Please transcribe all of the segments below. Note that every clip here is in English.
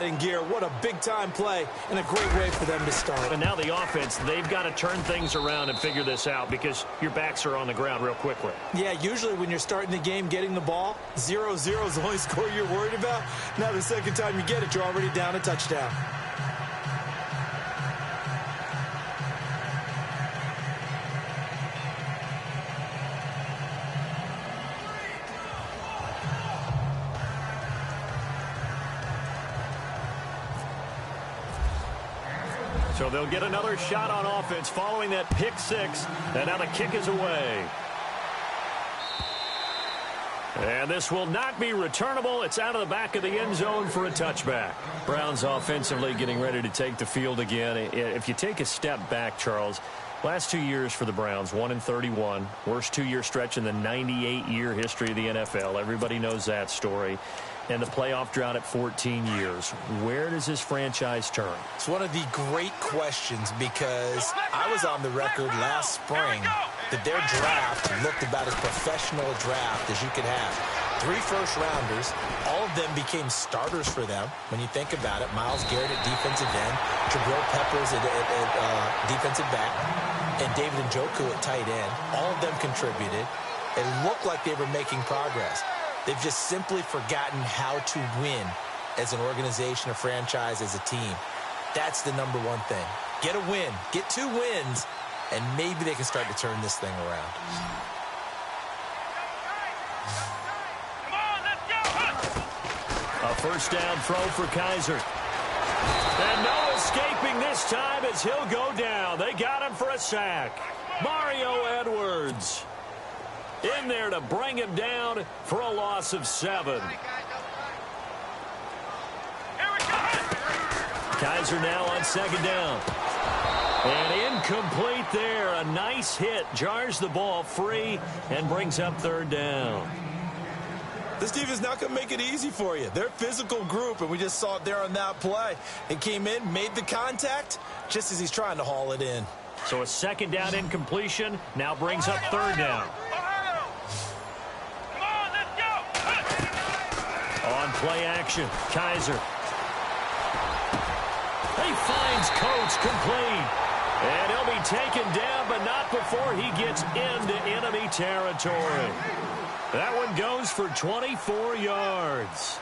In gear, what a big-time play and a great way for them to start. And now the offense, they've got to turn things around and figure this out because your backs are on the ground real quickly. Yeah, usually when you're starting the game getting the ball, 0-0 is the only score you're worried about. Now the second time you get it, you're already down a touchdown. So they'll get another shot on offense following that pick six. And now the kick is away. And this will not be returnable. It's out of the back of the end zone for a touchback. Browns offensively getting ready to take the field again. If you take a step back, Charles, last 2 years for the Browns, 1-31. Worst two-year stretch in the 98-year history of the NFL. Everybody knows that story. And the playoff drought at 14 years. Where does this franchise turn? It's one of the great questions because I was on the record last spring that their draft looked about as professional a draft as you could have. 3 first-rounders, all of them became starters for them. When you think about it, Myles Garrett at defensive end, Jabril Peppers at defensive back, and David Njoku at tight end. All of them contributed. It looked like they were making progress. They've just simply forgotten how to win as an organization, a franchise, as a team. That's the number one thing. Get a win. Get 2 wins, and maybe they can start to turn this thing around. A first down throw for Kaiser. And no escaping this time as he'll go down. They got him for a sack. Mario Edwards in there to bring him down for a loss of 7. Kaiser now on second down. And incomplete there. A nice hit. Jars the ball free and brings up third down. This defense is not going to make it easy for you. They're a physical group, and we just saw it there on that play. It came in, made the contact, just as he's trying to haul it in. So a second down incompletion now brings up third down. On play action, Kaiser. He finds Coates complete. And he'll be taken down, but not before he gets into enemy territory. That one goes for 24 yards.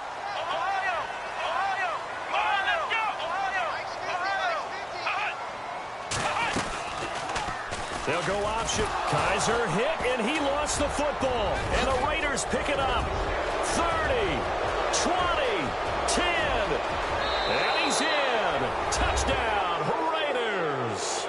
They'll go option. Kaiser hit, and he lost the football. And the Raiders pick it up. 30, 20, 10. And he's in. Touchdown, Raiders.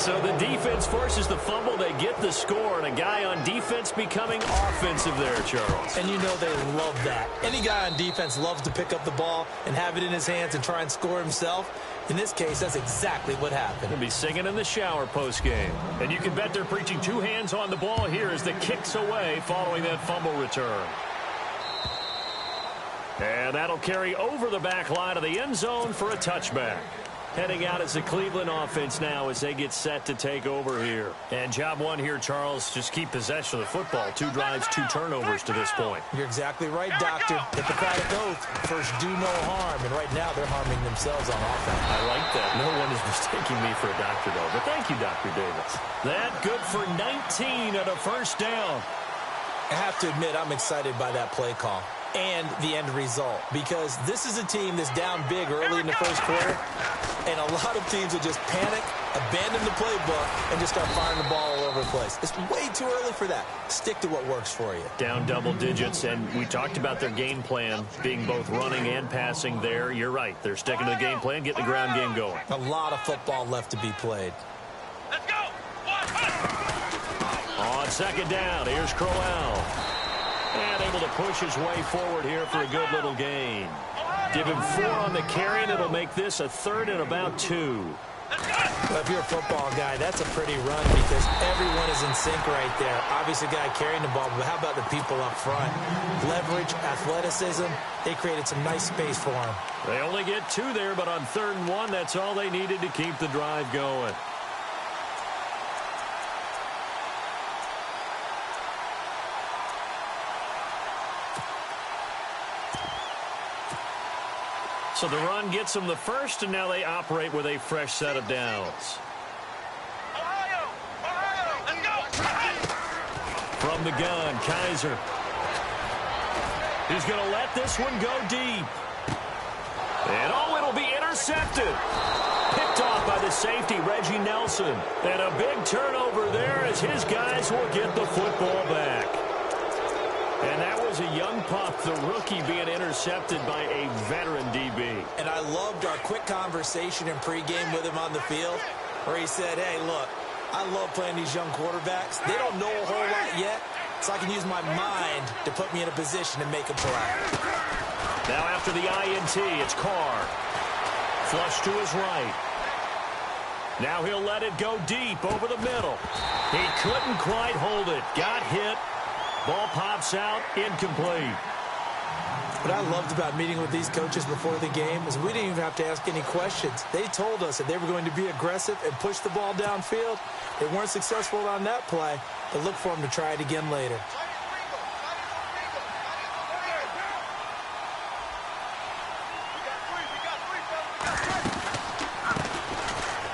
So the defense forces the fumble. They get the score, and a guy on defense becoming offensive there, Charles. And you know they love that. Any guy on defense loves to pick up the ball and have it in his hands and try and score himself. In this case, that's exactly what happened. He'll be singing in the shower post-game. And you can bet they're preaching 2 hands on the ball here as the kick's away following that fumble return. And that'll carry over the back line of the end zone for a touchback. Heading out as the Cleveland offense now as they get set to take over here. And job one here, Charles, just keep possession of the football. 2 drives, 2 turnovers to this point. You're exactly right, Doctor. Hippocratic oath, first do no harm. And right now they're harming themselves on offense. I like that. No one is mistaking me for a doctor, though. But thank you, Dr. Davis. That good for 19 at a first down. I have to admit, I'm excited by that play call and the end result, because this is a team that's down big early in the first quarter, and a lot of teams will just panic, abandon the playbook, and just start firing the ball all over the place. It's way too early for that. Stick to what works for you. Down double digits, and we talked about their game plan being both running and passing there. You're right. They're sticking to the game plan, getting the ground game going. A lot of football left to be played. Let's go. On second down, here's Crowell. And able to push his way forward here for a good little gain. Give him 4 on the carry, and it'll make this a 3rd and about 2. Well, if you're a football guy, that's a pretty run because everyone is in sync right there. Obviously, the guy carrying the ball, but how about the people up front? Leverage, athleticism, they created some nice space for him. They only get 2 there, but on 3rd and 1, that's all they needed to keep the drive going. So the run gets them the first, and now they operate with a fresh set of downs. From the gun, Kaiser. He's going to let this one go deep. And, oh, it'll be intercepted. Picked off by the safety, Reggie Nelson. And a big turnover there as his guys will get the football back. And that was a young pup, the rookie, being intercepted by a veteran DB. And I loved our quick conversation in pregame with him on the field where he said, hey, look, I love playing these young quarterbacks. They don't know a whole lot yet, so I can use my mind to put me in a position to make a play. Now after the INT, it's Carr. Flush to his right. Now he'll let it go deep over the middle. He couldn't quite hold it. Got hit. Ball pops out, incomplete. What I loved about meeting with these coaches before the game is we didn't even have to ask any questions. They told us that they were going to be aggressive and push the ball downfield. They weren't successful on that play, but look for them to try it again later.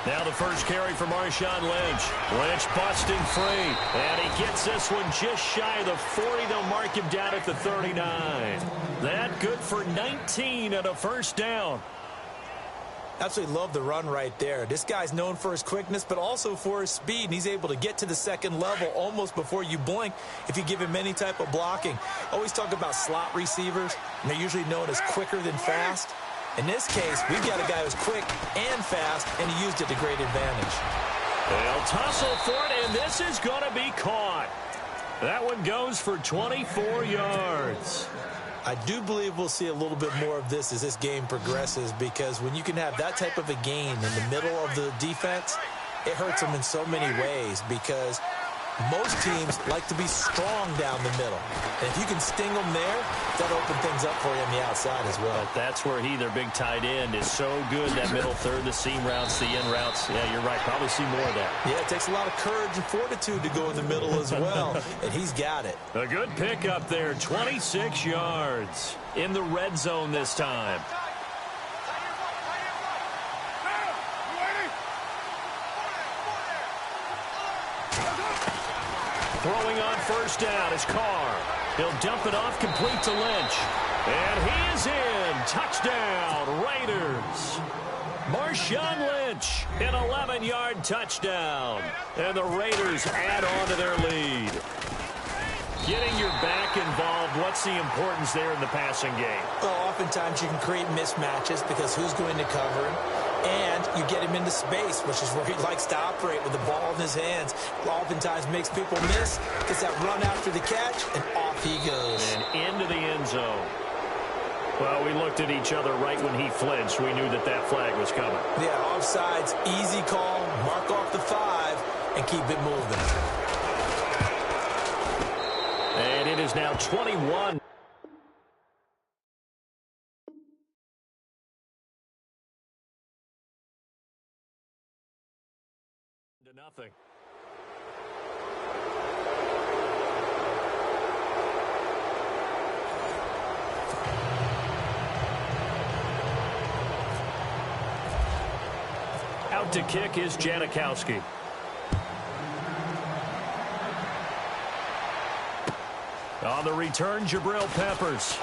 Now the first carry for Marshawn Lynch. Lynch busting free. And he gets this one just shy of the 40. They'll mark him down at the 39. That good for 19 and a first down. Absolutely love the run right there. This guy's known for his quickness, but also for his speed. And he's able to get to the second level almost before you blink if you give him any type of blocking. Always talk about slot receivers, and they're usually known as quicker than fast. In this case, we've got a guy who's quick and fast, and he used it to great advantage. They'll tussle for it, and this is going to be caught. That one goes for 24 yards. I do believe we'll see a little bit more of this as this game progresses, because when you can have that type of a gain in the middle of the defense, it hurts them in so many ways, because most teams like to be strong down the middle. And if you can sting them there, that'll open things up for you on the outside as well. But that's where their big tight end, is so good. That middle third, the seam routes, the in routes. Yeah, you're right. Probably see more of that. Yeah, it takes a lot of courage and fortitude to go in the middle as well. And he's got it. A good pick up there, 26 yards. In the red zone this time. Throwing on first down is Carr. He'll dump it off complete to Lynch. And he is in. Touchdown, Raiders. Marshawn Lynch, an 11-yard touchdown. And the Raiders add on to their lead. Getting your back involved, what's the importance there in the passing game? Well, oftentimes you can create mismatches because who's going to cover him? And you get him into space, which is where he likes to operate with the ball in his hands. Oftentimes makes people miss, gets that run after the catch, and off he goes. And into the end zone. Well, we looked at each other right when he flinched. We knew that that flag was coming. Yeah, offsides, easy call, mark off the 5, and keep it moving. And it is now 21. To nothing. Out to kick is Janikowski. On the return, Jabril Peppers.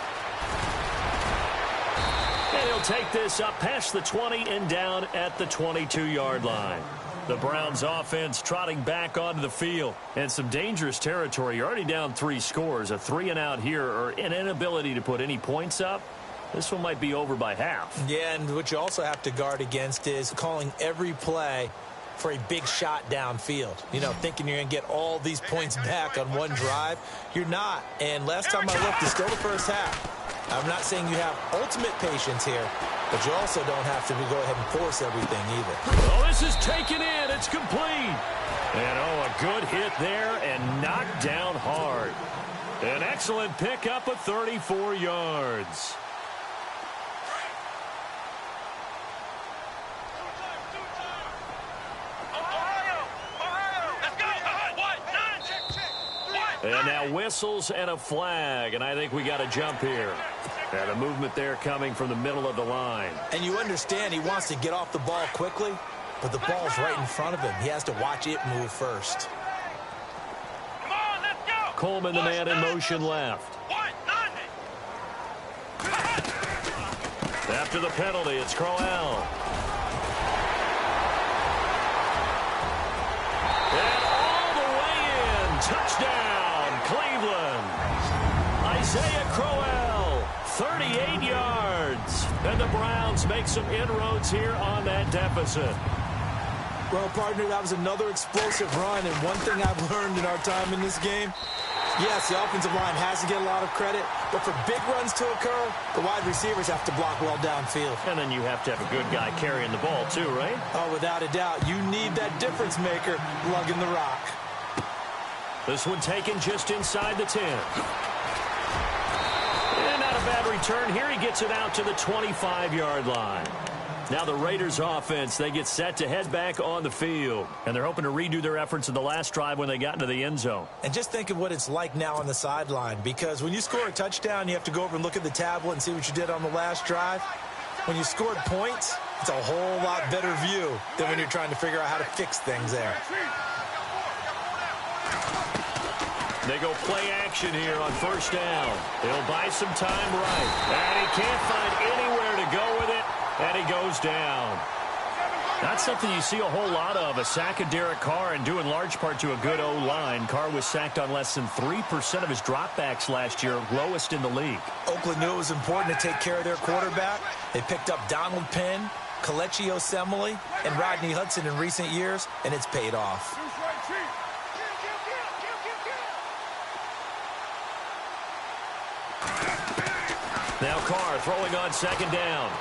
And he'll take this up past the 20 and down at the 22-yard line. The Browns offense trotting back onto the field. And some dangerous territory. You're already down 3 scores. A 3-and-out here, or an inability to put any points up. This one might be over by half. Yeah, and what you also have to guard against is calling every play for a big shot downfield. You know, thinking you're going to get all these points back on one drive. You're not. And last time I looked, it's still the first half. I'm not saying you have ultimate patience here, but you also don't have to go ahead and force everything either. Oh, this is taken in. It's complete. And, oh, a good hit there and knocked down hard. An excellent pickup of 34 yards. And now whistles and a flag, and I think we got a jump here. And the movement there coming from the middle of the line. And you understand he wants to get off the ball quickly, but the ball's right in front of him. He has to watch it move first. Come on, let's go. Coleman, the man in motion left. After the penalty, it's Crowell. And all the way in. Touchdown, Cleveland. Isaiah Crowell, 38 yards. And the Browns make some inroads here on that deficit. Well, partner, that was another explosive run. And one thing I've learned in our time in this game, yes, the offensive line has to get a lot of credit, but for big runs to occur, the wide receivers have to block well downfield. And then you have to have a good guy carrying the ball too, right? Oh, without a doubt. You need that difference maker lugging the rock. This one taken just inside the 10. And not a bad return here. He gets it out to the 25-yard line. Now the Raiders offense, they get set to head back on the field. And they're hoping to redo their efforts in the last drive when they got into the end zone. And just think of what it's like now on the sideline, because when you score a touchdown, you have to go over and look at the tablet and see what you did on the last drive. When you scored points, it's a whole lot better view than when you're trying to figure out how to fix things there. They go play action here on first down. He'll buy some time right. And he can't find anywhere to go with it. And he goes down. That's something you see a whole lot of, a sack of Derek Carr, and due in large part to a good O-line. Carr was sacked on less than 3% of his dropbacks last year, lowest in the league. Oakland knew it was important to take care of their quarterback. They picked up Donald Penn, Kelechi Osemele, and Rodney Hudson in recent years, and it's paid off. Now Carr throwing on second down.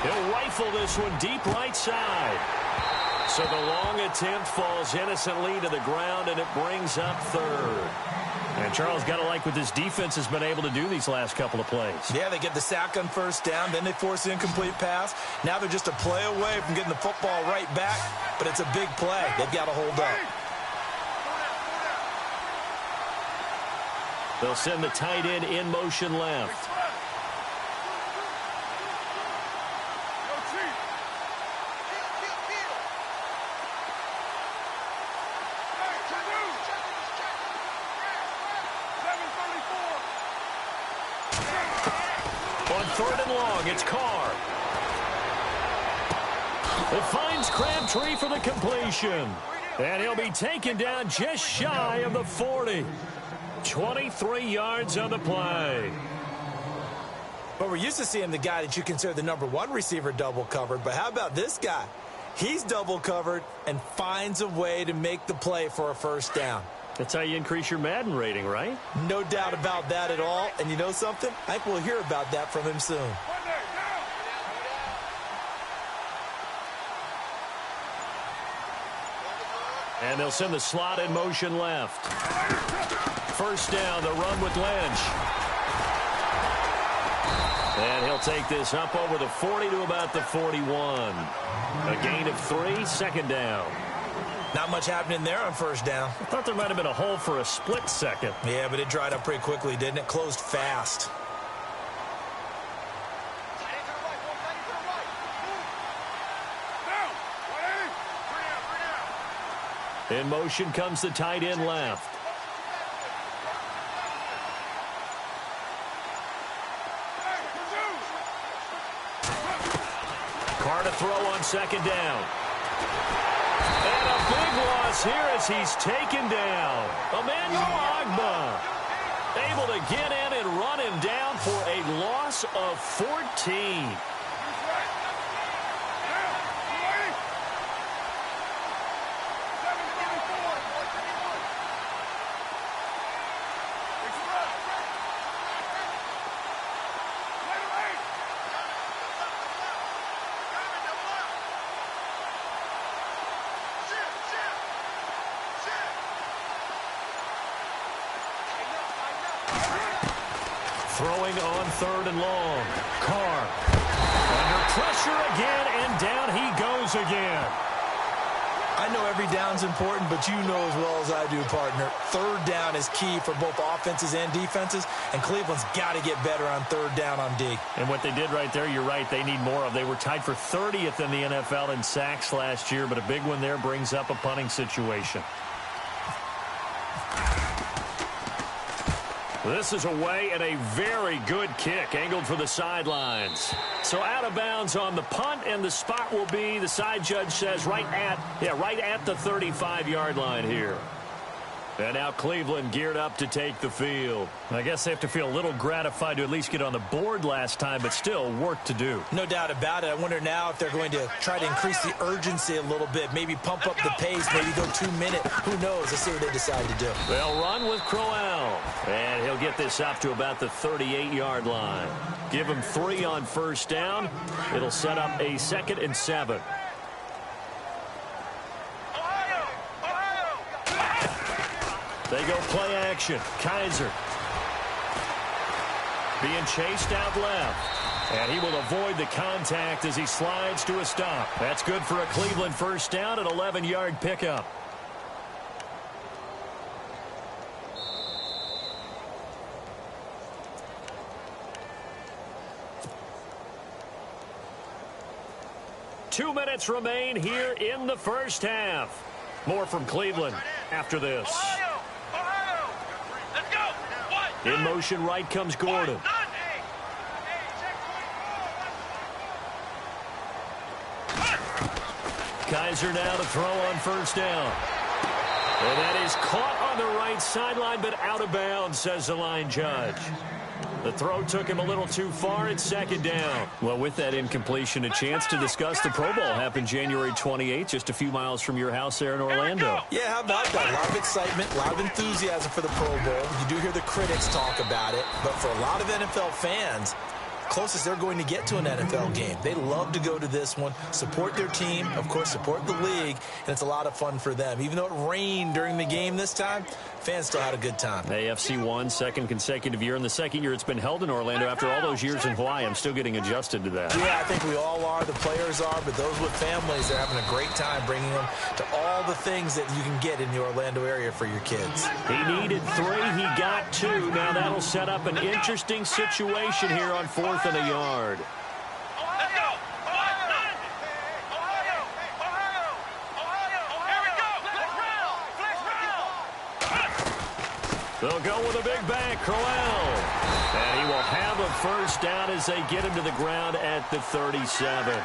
He'll rifle this one deep right side. So the long attempt falls innocently to the ground, and it brings up third. And Charles, got to like what this defense has been able to do these last couple of plays. Yeah, they get the sack on first down, then they force the incomplete pass. Now they're just a play away from getting the football right back, but it's a big play. They've got to hold up. They'll send the tight end in motion left. On third and long, it's Carr. It finds Crabtree for the completion. And he'll be taken down just shy of the 40. 23 yards on the play. But we're used to seeing the guy that you consider the #1 receiver double covered. But how about this guy? He's double covered and finds a way to make the play for a first down. That's how you increase your Madden rating, right? No doubt about that at all. And you know something? I think we'll hear about that from him soon. And they'll send the slot in motion left. First down, the run with Lynch. And he'll take this up over the 40 to about the 41. A gain of 3, second down. Not much happening there on first down. I thought there might have been a hole for a split second. Yeah, but it dried up pretty quickly, didn't it? Closed fast. In motion comes the tight end left. Carr to throw on second down. And a big loss here as he's taken down. Emmanuel Ogbah able to get in and run him down for a loss of 14. Throwing on third and long. Carr under pressure again, and down he goes again. I know every down's important, but you know as well as I do, partner. Third down is key for both offenses and defenses, and Cleveland's got to get better on third down on D. And what they did right there, you're right, they need more of. They were tied for 30th in the NFL in sacks last year, but a big one there brings up a punting situation. This is away and a very good kick, angled for the sidelines. So out of bounds on the punt, and the spot will be, the side judge says, right at the 35-yard line here. And now Cleveland geared up to take the field. I guess they have to feel a little gratified to at least get on the board last time, but still work to do. No doubt about it. I wonder now if they're going to try to increase the urgency a little bit, maybe pump up the pace, maybe go 2 minute. Who knows? Let's see what they decide to do. They'll run with Crowell, and he'll get this up to about the 38-yard line. Give him 3 on first down. It'll set up a 2nd and 7. They go play action. Kaiser being chased out left. And he will avoid the contact as he slides to a stop. That's good for a Cleveland first down, an 11-yard pickup. Two minutes remain here in the first half. More from Cleveland after this. In motion right comes Gordon. Kaiser now to throw on first down. And that is caught on the right sideline, but out of bounds, says the line judge. The throw took him a little too far. It's 2nd down. Well, with that incompletion, a chance to discuss the Pro Bowl happened January 28th, just a few miles from your house there in Orlando. Yeah, how about that? A lot of excitement, a lot of enthusiasm for the Pro Bowl. You do hear the critics talk about it, but for a lot of NFL fans, closest they're going to get to an NFL game. They love to go to this one, support their team, of course, support the league, and it's a lot of fun for them. Even though it rained during the game this time, fans still had a good time. AFC won, 2nd consecutive year, and the 2nd year it's been held in Orlando after all those years in Hawaii. I'm still getting adjusted to that. Yeah, I think we all are. The players are, but those with families, they're having a great time bringing them to all the things that you can get in the Orlando area for your kids. He needed 3. He got 2. Now that'll set up an interesting situation here on 4th and a yard. They'll go with a big bang, Crowell. And he will have a first down as they get him to the ground at the 37.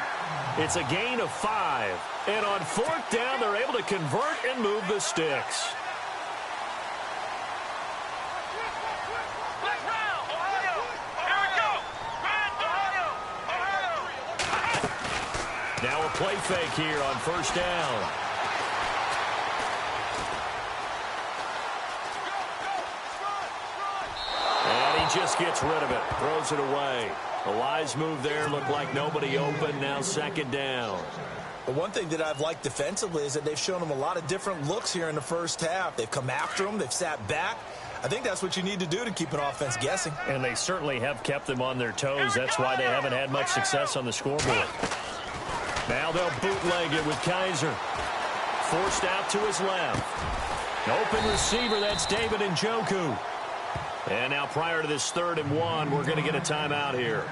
It's a gain of 5. And on 4th down, they're able to convert and move the sticks. Now a play fake here on first down. Just gets rid of it, throws it away. A wise move there, looked like nobody open, now 2nd down. But one thing that I've liked defensively is that they've shown them a lot of different looks here in the first half. They've come after them, they've sat back. I think that's what you need to do to keep an offense guessing. And they certainly have kept them on their toes. That's why they haven't had much success on the scoreboard. Now they'll bootleg it with Kaiser. Forced out to his left. Open receiver, that's David Njoku. And now prior to this 3rd and 1, we're going to get a timeout here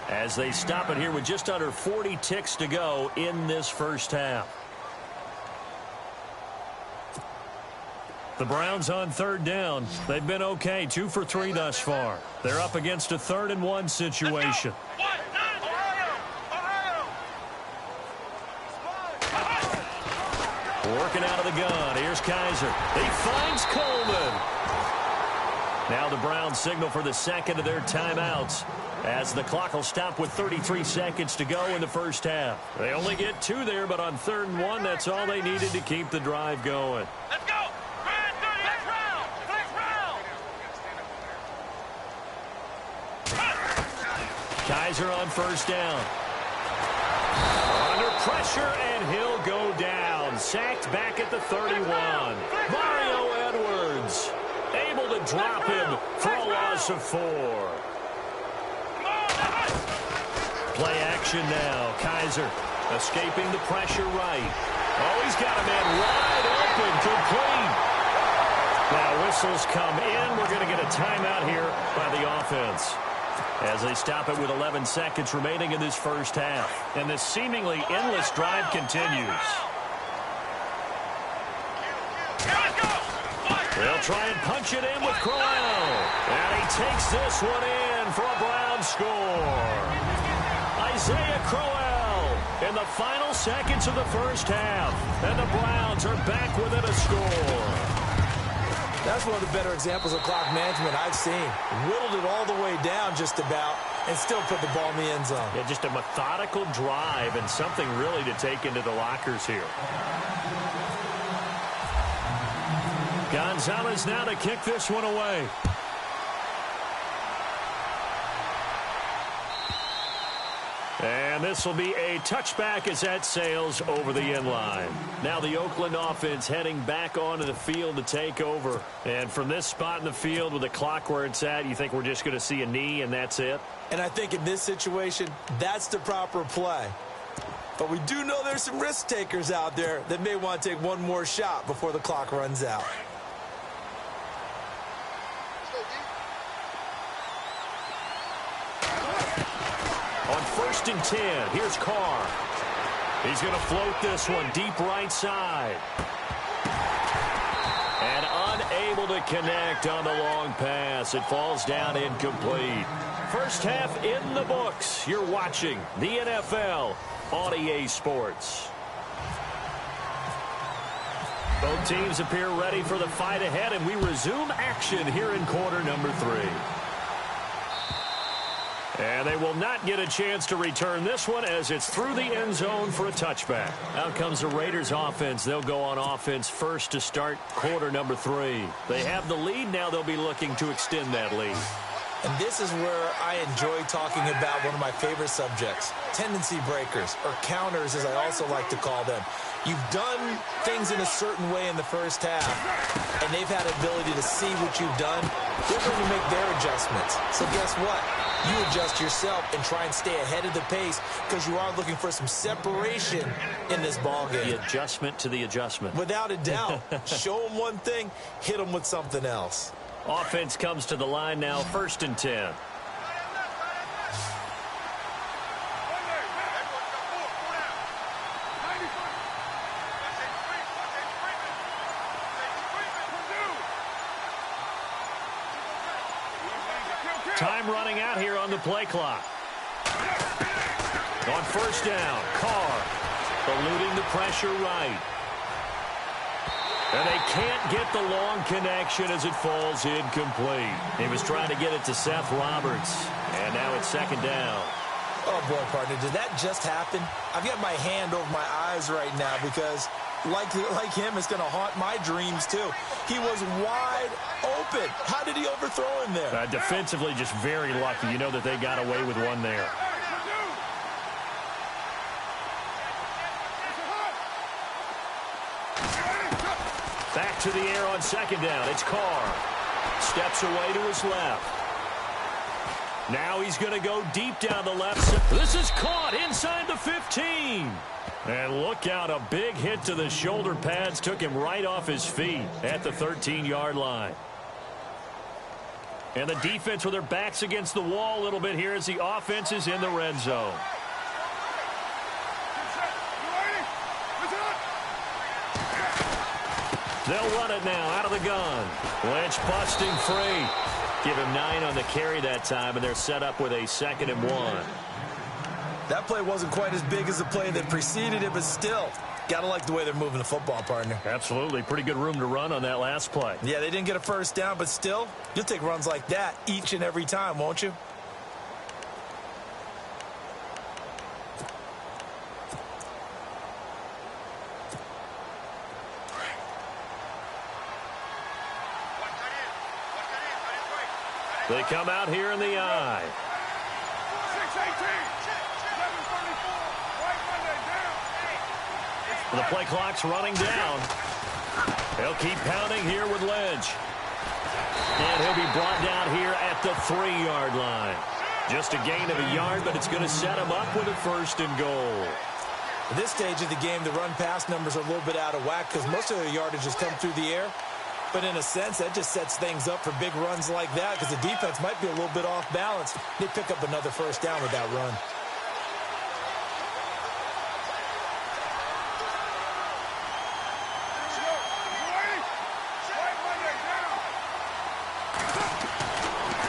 as they stop it here with just under 40 ticks to go in this first half. The Browns on 3rd down. They've been okay, 2 for 3 thus far. They're up against a 3rd and 1 situation. Working out of the gun. Here's Kaiser. He finds Coleman. Now the Browns signal for the 2nd of their timeouts as the clock will stop with 33 seconds to go in the first half. They only get 2 there, but on 3rd and 1, that's all they needed to keep the drive going. Let's go. Kaiser on first down. Under pressure, and he'll go down. Sacked back at the 31. Mario Edwards able to drop him for a loss of 4. Play action now. Kaiser escaping the pressure right. Oh, he's got a man wide open, complete. Now whistles come in. We're going to get a timeout here by the offense as they stop it with 11 seconds remaining in this first half. And this seemingly endless drive continues. They'll try and punch it in with Crowell. And he takes this one in for a Browns score. Isaiah Crowell in the final seconds of the first half. And the Browns are back within a score. That's one of the better examples of clock management I've seen. Whittled it all the way down just about and still put the ball in the end zone. Yeah, just a methodical drive and something really to take into the lockers here. Gonzalez now to kick this one away. And this will be a touchback as that sails over the end line. Now the Oakland offense heading back onto the field to take over. And from this spot in the field with the clock where it's at, you think we're just going to see a knee and that's it? And I think in this situation, that's the proper play. But we do know there's some risk takers out there that may want to take one more shot before the clock runs out. On 1st and 10, here's Carr. He's going to float this one deep right side. And unable to connect on the long pass. It falls down incomplete. First half in the books. You're watching the NFL on EA Sports. Both teams appear ready for the fight ahead, and we resume action here in quarter number 3. And they will not get a chance to return this one as it's through the end zone for a touchback. Out comes the Raiders offense. They'll go on offense first to start quarter number 3. They have the lead. Now they'll be looking to extend that lead. And this is where I enjoy talking about one of my favorite subjects, tendency breakers, or counters as I also like to call them. You've done things in a certain way in the first half, and they've had the ability to see what you've done. They're going to make their adjustments. So guess what? You adjust yourself and try and stay ahead of the pace because you are looking for some separation in this ball game. The adjustment to the adjustment. Without a doubt. Show them one thing, hit them with something else. Offense comes to the line now, 1st and 10. Time running out here on the play clock. On 1st down, Carr eluding the pressure right. And they can't get the long connection as it falls incomplete. He was trying to get it to Seth Roberts. And now it's 2nd down. Oh, boy, partner, did that just happen? I've got my hand over my eyes right now because, like him, it's going to haunt my dreams, too. He was wide open. How did he overthrow him there? Defensively, just very lucky. You know that they got away with one there. Back to the air on 2nd down. It's Carr. Steps away to his left. Now he's going to go deep down the left side. This is caught inside the 15. And look out, a big hit to the shoulder pads took him right off his feet at the 13-yard line. And the defense with their backs against the wall a little bit here as the offense is in the red zone. They'll run it now out of the gun. Lynch busting free. Give him 9 on the carry that time, and they're set up with a 2nd and 1. That play wasn't quite as big as the play that preceded it, but still, got to like the way they're moving the football, partner. Absolutely. Pretty good room to run on that last play. Yeah, they didn't get a 1st down, but still, you'll take runs like that each and every time, won't you? They come out here in the eye. 6-18. The play clock's running down. They'll keep pounding here with Lynch. And he'll be brought down here at the 3-yard line. Just a gain of a yard, but it's going to set him up with a 1st and goal. At this stage of the game, the run-pass numbers are a little bit out of whack because most of their yardage has come through the air. But in a sense, that just sets things up for big runs like that because the defense might be a little bit off balance. They pick up another first down with that run.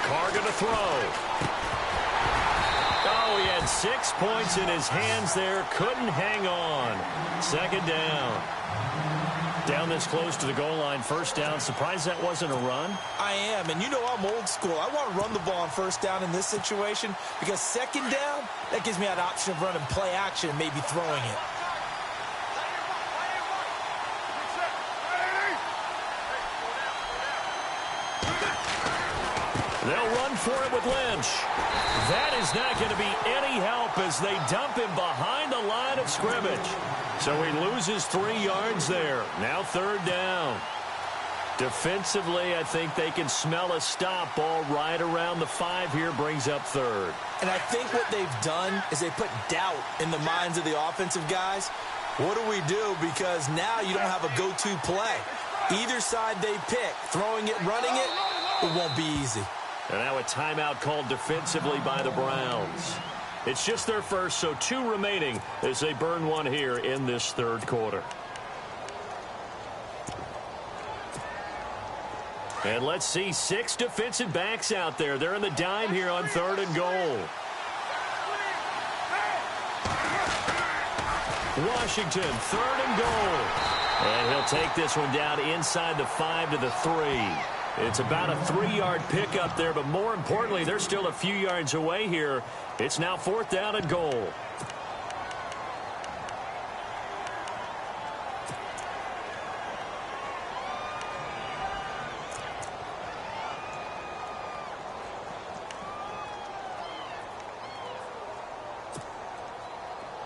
Carr gonna throw. Oh, he had 6 points in his hands there. Couldn't hang on. Second down. Down this close to the goal line. First down. Surprised that wasn't a run? I am, and you know I'm old school. I want to run the ball on first down in this situation because second down, that gives me that option of running play action and maybe throwing it. They'll run for it with Lynch. That is not going to be any help as they dump him behind the line of scrimmage. So he loses 3 yards there. Now third down. Defensively, I think they can smell a stop. Ball right around the 5 here, brings up third. And I think what they've done is they put doubt in the minds of the offensive guys. What do we do? Because now you don't have a go-to play. Either side they pick, throwing it, running it, it won't be easy. And now a timeout called defensively by the Browns. It's just their first, so 2 remaining as they burn one here in this third quarter. And let's see, 6 defensive backs out there. They're in the dime here on third and goal. Washington, third and goal. And he'll take this one down inside the 5 to the 3. It's about a 3-yard pickup there, but more importantly, they're still a few yards away here. It's now fourth down and goal.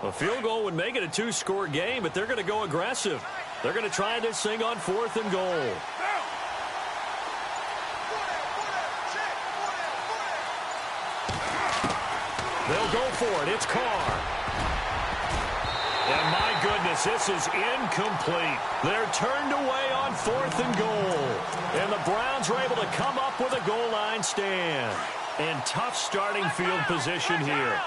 A field goal would make it a 2-score game, but they're going to go aggressive. They're going to try this thing on fourth and goal. They'll go for it. It's Carr. And my goodness, this is incomplete. They're turned away on fourth and goal. And the Browns are able to come up with a goal line stand. And tough starting field position here.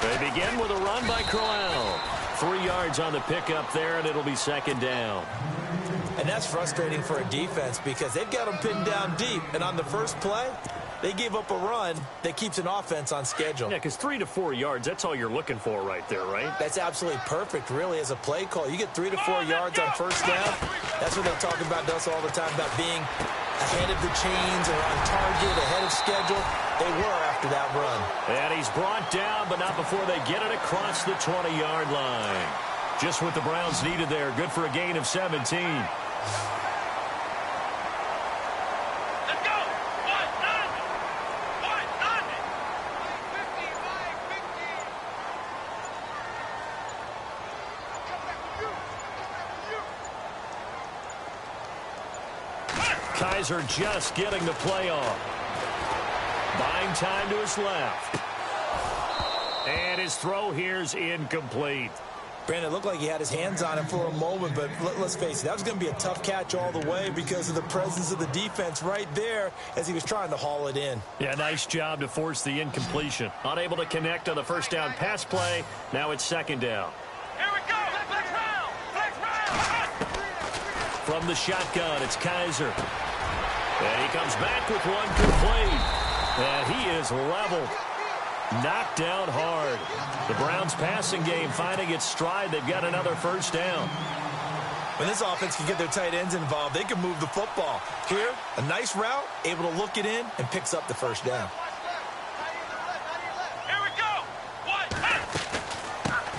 They begin with a run by Crowell. 3 yards on the pickup there, and it'll be second down. And that's frustrating for a defense because they've got them pinned down deep. And on the first play, they gave up a run that keeps an offense on schedule. Yeah, because 3 to 4 yards, that's all you're looking for right there, right? That's absolutely perfect, really, as a play call. You get 3 to 4 yards on first down. That's what they talk about to us all the time, about being ahead of the chains or on target, ahead of schedule. They were after that run. And he's brought down, but not before they get it across the 20-yard line. Just what the Browns needed there. Good for a gain of 17. Kaiser just getting the play off. Buying time to his left. And his throw here's incomplete. Brandon, it looked like he had his hands on it for a moment, but let's face it, that was going to be a tough catch all the way because of the presence of the defense right there as he was trying to haul it in. Yeah, nice job to force the incompletion. Unable to connect on the first down pass play. Now it's second down. Here we go. Flex round. Flex round. From the shotgun, it's Kaiser. And he comes back with one complete. And he is leveled. Knocked down hard. The Browns passing game finding its stride. They've got another first down. When this offense can get their tight ends involved, they can move the football. Here, a nice route, able to look it in, and picks up the first down. Here we go.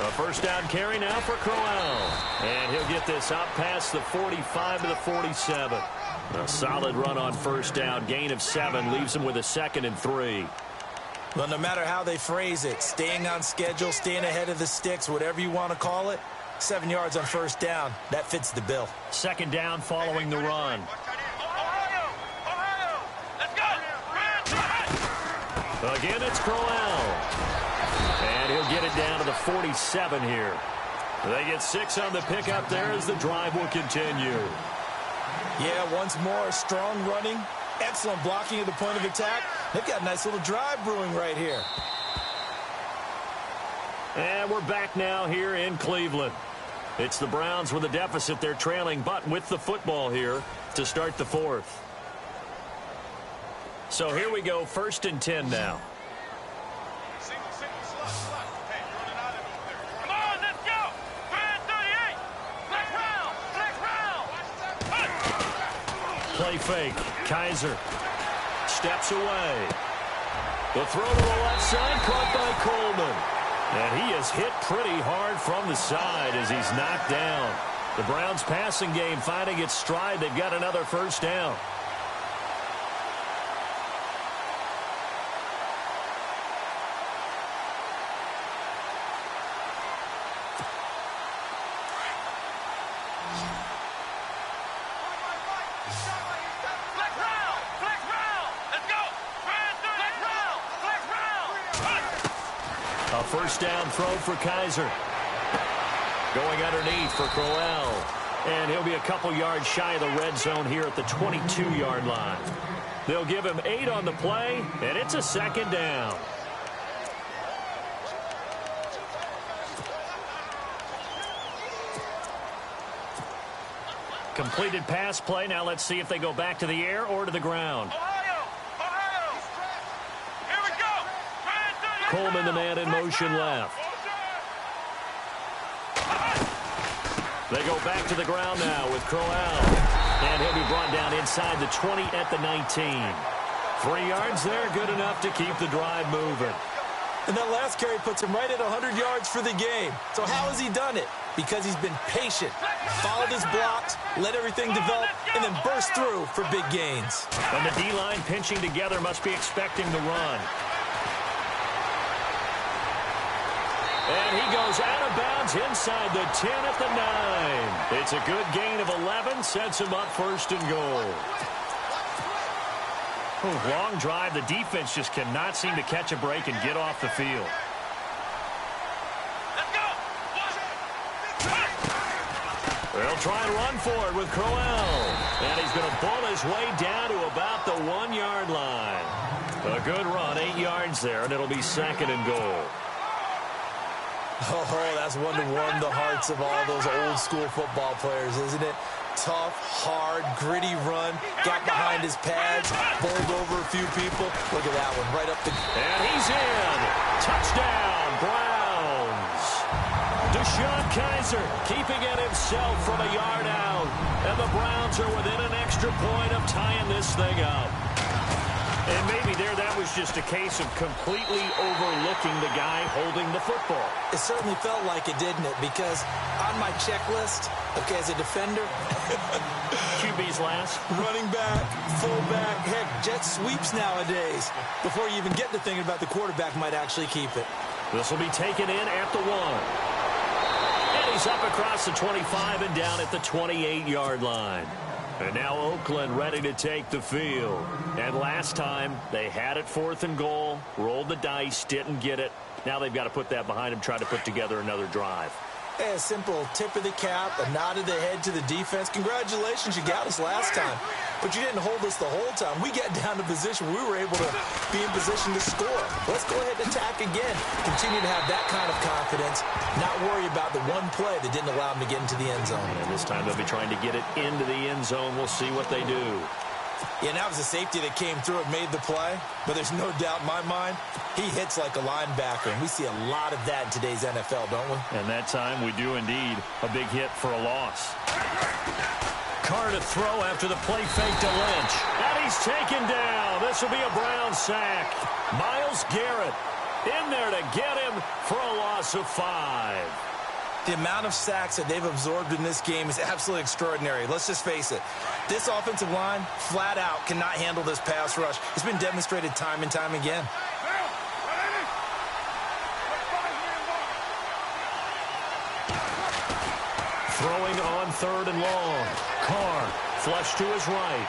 A first down carry now for Crowell. And he'll get this out past the 45 to the 47. A solid run on first down. Gain of 7 leaves him with a 2nd and 3. Well, no matter how they phrase it, staying on schedule, staying ahead of the sticks, whatever you want to call it, 7 yards on first down, that fits the bill. Second down following the run. Ohio. Let's go. Again, it's Crowell. And he'll get it down to the 47 here. They get 6 on the pickup there as the drive will continue. Yeah, once more, strong running, excellent blocking at the point of attack. They've got a nice little drive brewing right here. And we're back now here in Cleveland. It's the Browns with a deficit. They're trailing, but with the football here to start the 4th. So here we go, 1st and 10 now. Come on, let's go. 38. Flex round. Play fake. Kaiser steps away. The throw to the left side, caught by Coleman. And he is hit pretty hard from the side as he's knocked down. The Browns passing game finding its stride. They've got another 1st down. A 1st down throw for Kaiser. Going underneath for Crowell. And he'll be a couple yards shy of the red zone here at the 22-yard line. They'll give him 8 on the play, and it's a 2nd down. Completed pass play. Now let's see if they go back to the air or to the ground. Here we go. Coleman, the man in motion left. They go back to the ground now with Crowell. And he'll be brought down inside the 20 at the 19. 3 yards there, good enough to keep the drive moving. And that last carry puts him right at 100 yards for the game. So how has he done it? Because he's been patient, followed his blocks, let everything develop, and then burst through for big gains. And the D-line pinching together must be expecting the run. And he goes out of bounds inside the 10 at the 9. It's a good gain of 11, sets him up 1st and goal. Long drive. The defense just cannot seem to catch a break and get off the field. They'll try and run for it with Crowell. And he's going to bull his way down to about the 1-yard line. A good run, 8 yards there, and it'll be 2nd and goal. Oh, that's one to warm the hearts of all those old-school football players, isn't it? Tough, hard, gritty run. Got behind his pads, bowled over a few people. Look at that one, right up the... And he's in. Touchdown, Browns. Deshaun Kaiser keeping it himself from a yard out. And the Browns are within an extra point of tying this thing up. And maybe there that was just a case of completely overlooking the guy holding the football. It certainly felt like it, didn't it? Because on my checklist, okay, as a defender... QB's last. Running back, fullback, heck, jet sweeps nowadays. Before you even get to thinking about the quarterback might actually keep it. This will be taken in at the 1. And he's up across the 25 and down at the 28-yard line. And now Oakland ready to take the field. And last time, they had it 4th and goal, rolled the dice, didn't get it. Now they've got to put that behind them, try to put together another drive. Hey, a simple tip of the cap, a nod of the head to the defense. Congratulations, you got us last time. But you didn't hold us the whole time. We got down to position where we were able to be in position to score. Let's go ahead and attack again. Continue to have that kind of confidence, not worry about the one play that didn't allow them to get into the end zone. And this time they'll be trying to get it into the end zone. We'll see what they do. Yeah, and that was a safety that came through and made the play. But there's no doubt in my mind, he hits like a linebacker. And we see a lot of that in today's NFL, don't we? And that time we do indeed. A big hit for a loss. Carr to throw after the play fake to Lynch. And he's taken down. This will be a Brown sack. Myles Garrett in there to get him for a loss of 5. The amount of sacks that they've absorbed in this game is absolutely extraordinary. Let's just face it. This offensive line, flat out, cannot handle this pass rush. It's been demonstrated time and time again. Throwing on 3rd and long. Carr, flush to his right.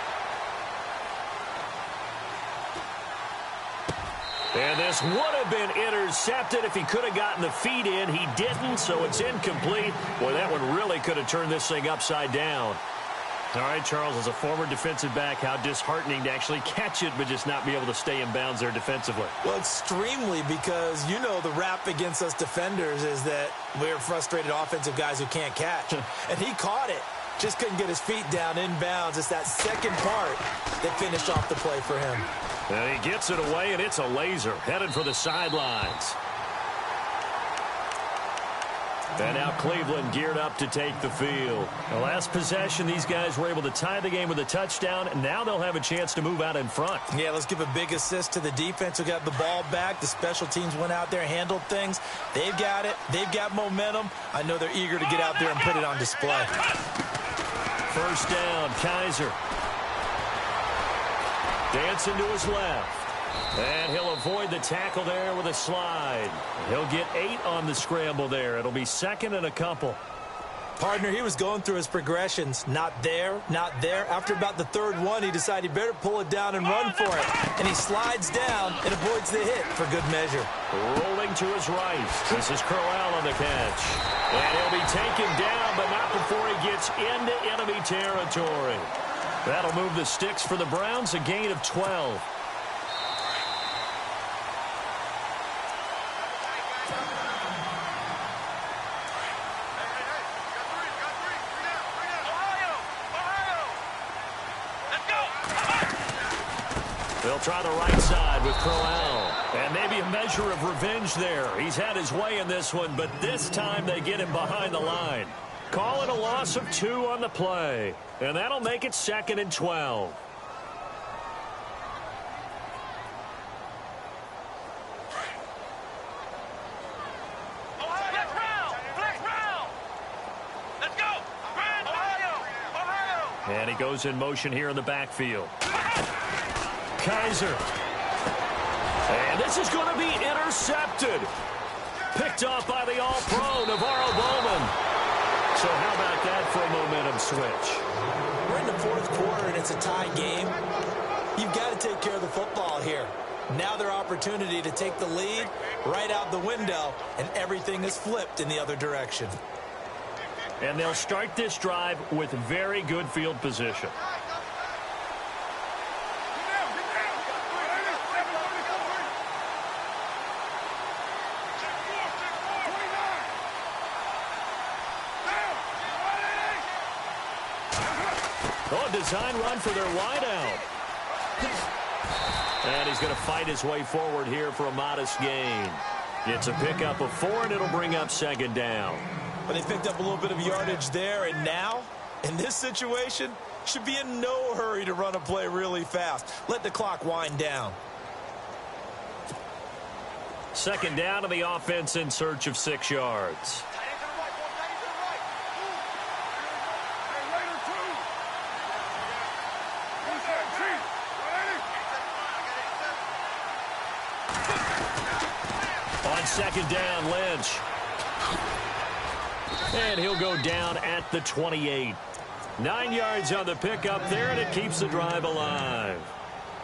And this would have been intercepted if he could have gotten the feet in. He didn't, so it's incomplete. Boy, that one really could have turned this thing upside down. All right, Charles, as a former defensive back, how disheartening to actually catch it but just not be able to stay in bounds there defensively. Well, extremely, because you know the rap against us defenders is that we're frustrated offensive guys who can't catch. And he caught it. Just couldn't get his feet down in bounds. It's that second part that finished off the play for him. And he gets it away, and it's a laser headed for the sidelines. And now Cleveland geared up to take the field. The last possession, these guys were able to tie the game with a touchdown, and now they'll have a chance to move out in front. Yeah, let's give a big assist to the defense who got the ball back. The special teams went out there, handled things. They've got it. They've got momentum. I know they're eager to get out there and put it on display. First down, Kaiser. Dancing to his left. And he'll avoid the tackle there with a slide. He'll get 8 on the scramble there. It'll be second and a couple. Partner, he was going through his progressions. Not there, not there. After about the third one, he decided he better pull it down and run for it. And he slides down and avoids the hit for good measure. Rolling to his right. This is Crowell on the catch. And he'll be taken down, but not before he gets into enemy territory. That'll move the sticks for the Browns, a gain of 12. They'll try the right side with Crowell. And maybe a measure of revenge there. He's had his way in this one, but this time they get him behind the line. Call it a loss of 2 on the play. And that'll make it second and 12. And he goes in motion here in the backfield. Kaiser. And this is going to be intercepted. Picked off by the All-Pro, Navarro Bowman. So how about that for a momentum switch? We're in the fourth quarter, and it's a tie game. You've got to take care of the football here. Now their opportunity to take the lead right out the window, and everything is flipped in the other direction. And they'll start this drive with very good field position. Oh, design run for their wideout. And he's going to fight his way forward here for a modest gain. It's a pickup of 4, and it'll bring up second down. But they picked up a little bit of yardage there, and now, in this situation, should be in no hurry to run a play really fast. Let the clock wind down. Second down to the offense in search of 6 yards. On second down, Lynch. And he'll go down at the 28. 9 yards on the pickup there, and it keeps the drive alive.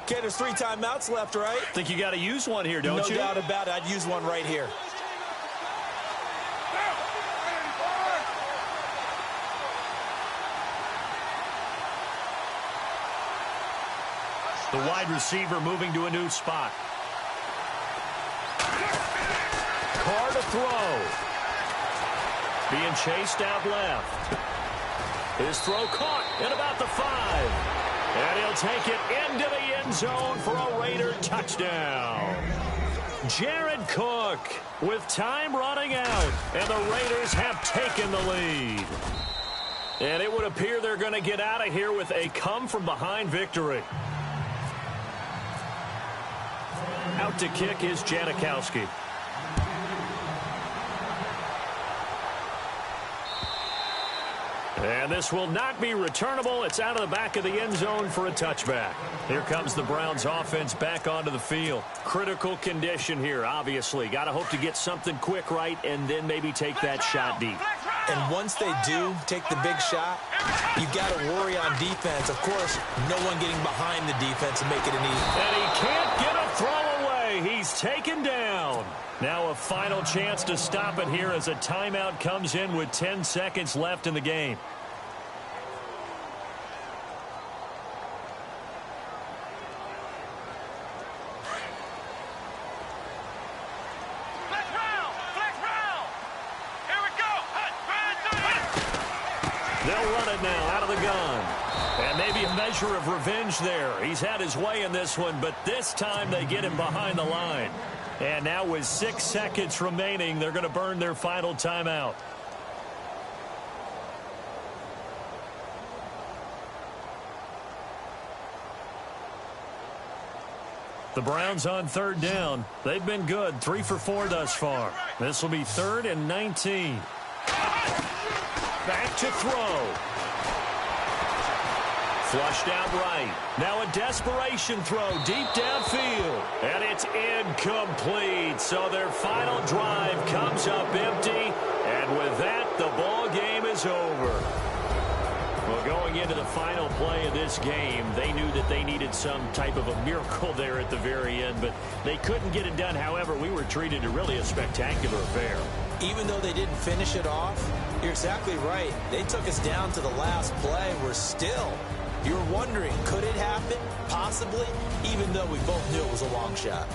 Okay, there's 3 timeouts left, right? Think you got to use one here, don't you? No doubt about it. I'd use one right here. The wide receiver moving to a new spot. Carr to throw. Being chased out left. His throw caught at about the 5. And he'll take it into the end zone for a Raider touchdown. Jared Cook with time running out. And the Raiders have taken the lead. And it would appear they're going to get out of here with a come-from-behind victory. Out to kick is Janikowski. And this will not be returnable. It's out of the back of the end zone for a touchback. Here comes the Browns offense back onto the field. Critical condition here, obviously. Got to hope to get something quick right and then maybe take that shot deep. And once they do take the big shot, you've got to worry on defense. Of course, no one getting behind the defense and making it easy. And he can't get a throw away. He he's taken down. Now a final chance to stop it here as a timeout comes in with 10 seconds left in the game. They'll run it now out of the gun. And maybe a measure of revenge there. He's had his way in this one, but this time they get him behind the line. And now with 6 seconds remaining, they're going to burn their final timeout. The Browns on third down. They've been good, 3 for 4 thus far. This will be 3rd and 19. Back to throw. Flushed out right. Now a desperation throw deep downfield. And it's incomplete. So their final drive comes up empty. And with that, the ball game is over. Well, going into the final play of this game, they knew that they needed some type of a miracle there at the very end, but they couldn't get it done. However, we were treated to really a spectacular affair. Even though they didn't finish it off, you're exactly right. They took us down to the last play. You're wondering, could it happen? Possibly, even though we both knew it was a long shot.